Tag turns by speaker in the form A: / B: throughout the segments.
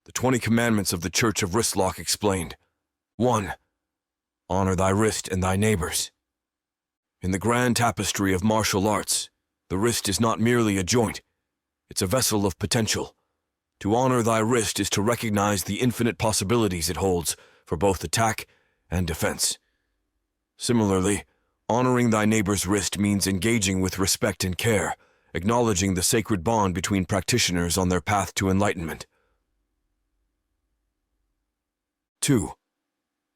A: The 20 Commandments of the Church of Wristlock explained. 1. Honor thy wrist and thy neighbors. In the grand tapestry of martial arts, the wrist is not merely a joint, it's a vessel of potential. To honor thy wrist is to recognize the infinite possibilities it holds for both attack and defense. Similarly, honoring thy neighbor's wrist means engaging with respect and care, acknowledging the sacred bond between practitioners on their path to enlightenment. 2.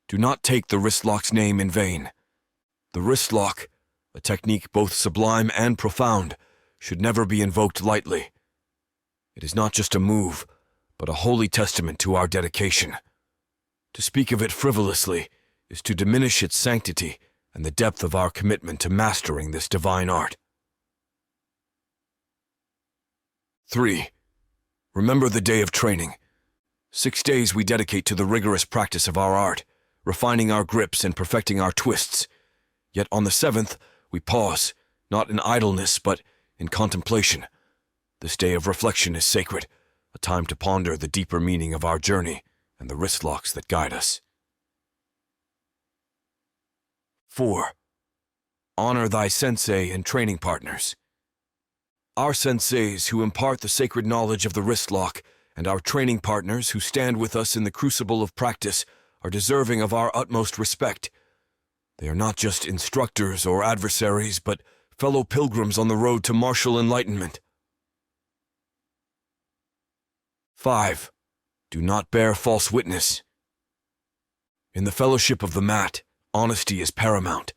A: Do not take the wristlock's name in vain. The wristlock, a technique both sublime and profound, should never be invoked lightly. It is not just a move, but a holy testament to our dedication. To speak of it frivolously is to diminish its sanctity and the depth of our commitment to mastering this divine art. 3. Remember the day of training. 6 days we dedicate to the rigorous practice of our art, refining our grips and perfecting our twists. Yet on the 7th, we pause, not in idleness, but in contemplation. This day of reflection is sacred, a time to ponder the deeper meaning of our journey and the wristlocks that guide us. 4. Honor thy sensei and training partners. Our senseis who impart the sacred knowledge of the wristlock and our training partners who stand with us in the crucible of practice are deserving of our utmost respect. They are not just instructors or adversaries, but fellow pilgrims on the road to martial enlightenment. 5. Do not bear false witness. In the fellowship of the mat, honesty is paramount.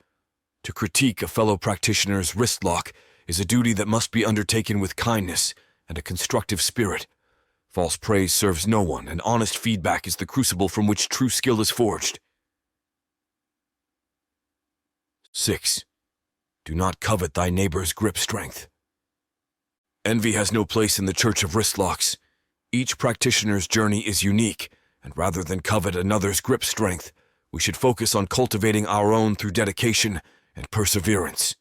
A: To critique a fellow practitioner's wristlock is a duty that must be undertaken with kindness and a constructive spirit. False praise serves no one, and honest feedback is the crucible from which true skill is forged. 6. Do not covet thy neighbor's grip strength. Envy has no place in the Church of Wristlocks. Each practitioner's journey is unique, and rather than covet another's grip strength, we should focus on cultivating our own through dedication and perseverance.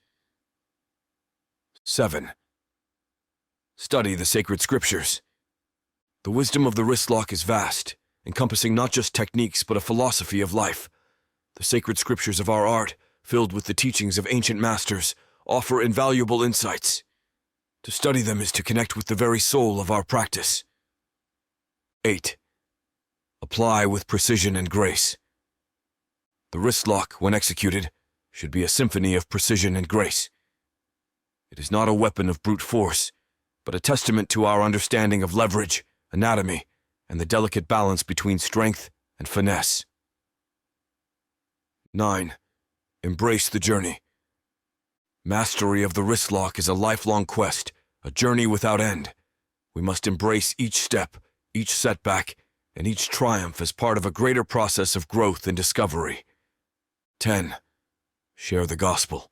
A: 7. Study the sacred scriptures. The wisdom of the wristlock is vast, encompassing not just techniques but a philosophy of life. The sacred scriptures of our art, filled with the teachings of ancient masters, offer invaluable insights. To study them is to connect with the very soul of our practice. 8. Apply with precision and grace. The wristlock, when executed, should be a symphony of precision and grace. It is not a weapon of brute force, but a testament to our understanding of leverage, anatomy, and the delicate balance between strength and finesse. 9. Embrace the journey. Mastery of the wristlock is a lifelong quest, a journey without end. We must embrace each step, each setback, and each triumph as part of a greater process of growth and discovery. 10. Share the gospel.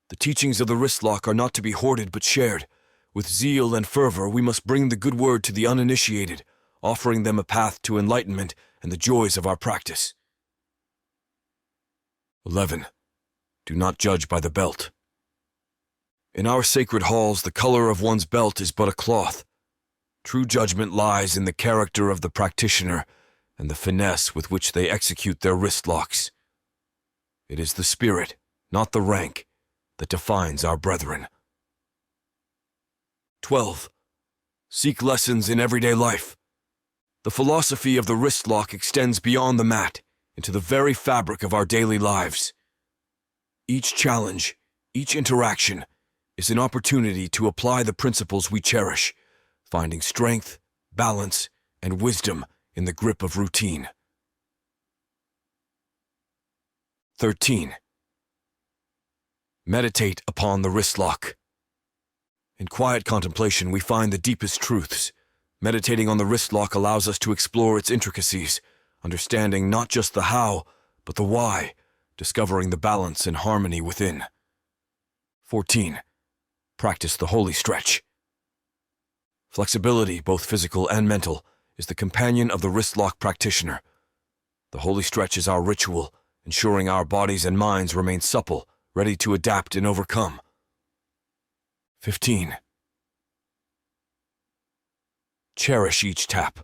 A: The teachings of the wristlock are not to be hoarded but shared. With zeal and fervor, we must bring the good word to the uninitiated, offering them a path to enlightenment and the joys of our practice. 11. Do not judge by the belt. In our sacred halls, the color of one's belt is but a cloth. True judgment lies in the character of the practitioner and the finesse with which they execute their wristlocks. It is the spirit, not the rank, that defines our brethren. 12. Seek lessons in everyday life. The philosophy of the wristlock extends beyond the mat, into the very fabric of our daily lives. Each challenge, each interaction, is an opportunity to apply the principles we cherish, finding strength, balance, and wisdom in the grip of routine. 13. Meditate upon the wristlock. In quiet contemplation, we find the deepest truths. Meditating on the wristlock allows us to explore its intricacies, understanding not just the how, but the why, discovering the balance and harmony within. 14. Practice the holy stretch. Flexibility, both physical and mental, is the companion of the wristlock practitioner. The holy stretch is our ritual, ensuring our bodies and minds remain supple, ready to adapt and overcome. 15. Cherish each tap.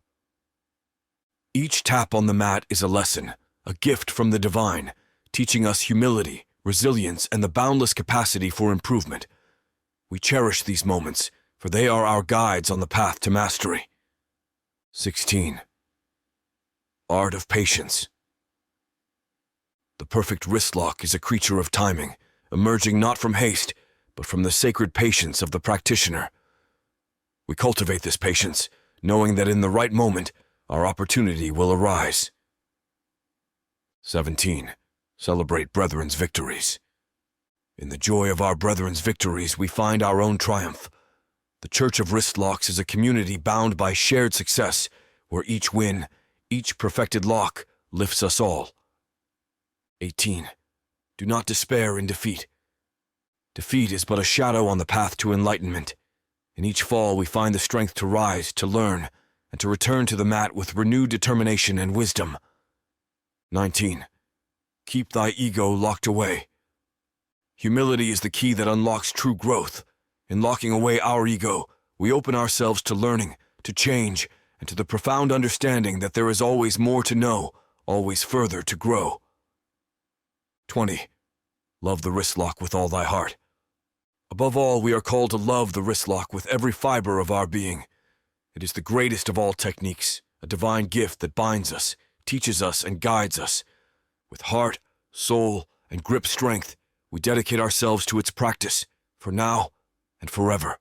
A: Each tap on the mat is a lesson, a gift from the divine, teaching us humility, resilience, and the boundless capacity for improvement. We cherish these moments, for they are our guides on the path to mastery. 16. Art of patience. The perfect wrist lock is a creature of timing, emerging not from haste, but from the sacred patience of the practitioner. We cultivate this patience, knowing that in the right moment, our opportunity will arise. 17. Celebrate brethren's victories. In the joy of our brethren's victories, we find our own triumph. The Church of Wristlocks is a community bound by shared success, where each win, each perfected lock, lifts us all. 18. Do not despair in defeat. Defeat is but a shadow on the path to enlightenment. In each fall, we find the strength to rise, to learn, and to return to the mat with renewed determination and wisdom. 19. Keep thy ego locked away. Humility is the key that unlocks true growth. In locking away our ego, we open ourselves to learning, to change, and to the profound understanding that there is always more to know, always further to grow. 20. Love the wrist lock with all thy heart. Above all, we are called to love the wrist lock with every fiber of our being. It is the greatest of all techniques, a divine gift that binds us, teaches us, and guides us. With heart, soul, and grip strength, we dedicate ourselves to its practice, for now and forever.